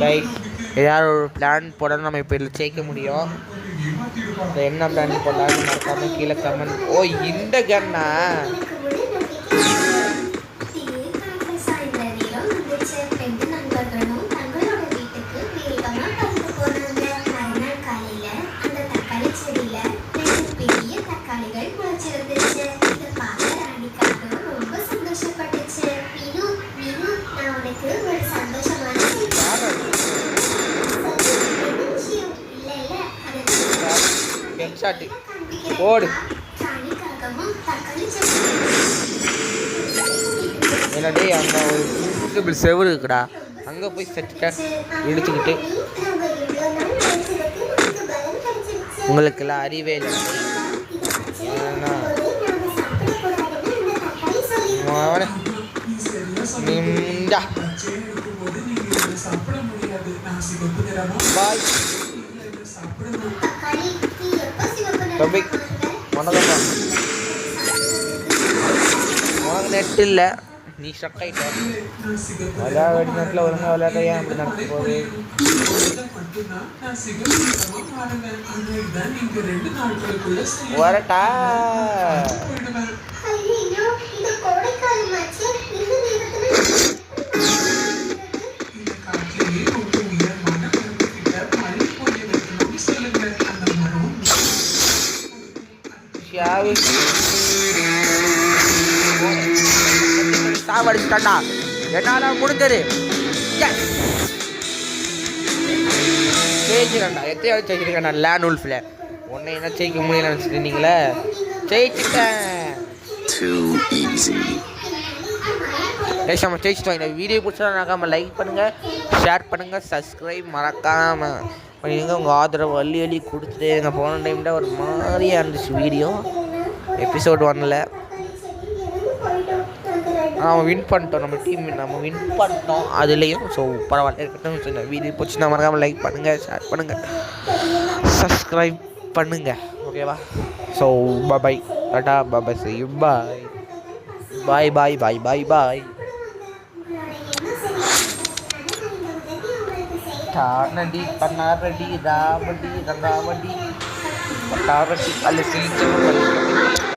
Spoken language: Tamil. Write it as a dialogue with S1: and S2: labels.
S1: கைஸ் ஏதாவது ஒரு பிளான் போட நம்ம இப்போ இதில் ஜெயிக்க முடியும். என்ன பிளான் போடலான்னு மறக்காம கீழே கமெண்ட். ஓ இந்த கன்னா ஓடு என்னடே அங்கே ஒரு செவரு இருக்குடா, அங்கே போய் செட்டுட்ட இழுத்துக்கிட்டு உங்களுக்கெல்லாம் அறிவே இல்லை. ஏன்னா பாய் தம்பி உனக்கு நெட் இல்லை, நீ ஸ்ட்ரக் ஆகிட்ட. விளையாடு நெட்டில் ஒழுங்காக விளையாட ஏன் அப்படி நடக்க போகுது? வரட்டா சாவடிச்சுட்டாண்டா, என்னால முடிஞ்சது. ஜெயிச்சிடண்டா, எத்தையாவது ஜெயிச்சிருக்கேன் நான் லேண்ட் உல்ஃபில். உன்னை என்ன ஜெயிக்க முடியல நினச்சிருந்தீங்களே, ஜெயிச்சிட்டேன். நம்ம ஜெயிச்சிட்டோம். இந்த வீடியோ பிடிச்சா மறக்காமல் லைக் பண்ணுங்கள், ஷேர் பண்ணுங்கள், சப்ஸ்கிரைப் மறக்காமல் பண்ணிடுங்க. உங்கள் ஆதரவு அள்ளி கொடுத்துட்டு எங்கள் போன டைமில் ஒரு மாதிரியாக இருந்துச்சு வீடியோ எபிசோட் 1ல். நம்ம வின் பண்ணிட்டோம், நம்ம டீம் நம்ம வின் பண்ணிட்டோம் அதுலேயும். ஸோ பரவாயில்ல இருக்கட்டும். ஸோ இந்த வீடியோ பிடிச்சினா மறக்காமல் லைக் பண்ணுங்கள், ஷேர் பண்ணுங்கள், சப்ஸ்கிரைப் பண்ணுங்கள். ஓகேவா? So bye Tata bye, see you, பாய் பாய் பாய் பாய் பாய் பாய். டானடி பன்னாரடி ராமடி ரங்காவடி பட்டாரடி அல்ல சிலிச்சம்.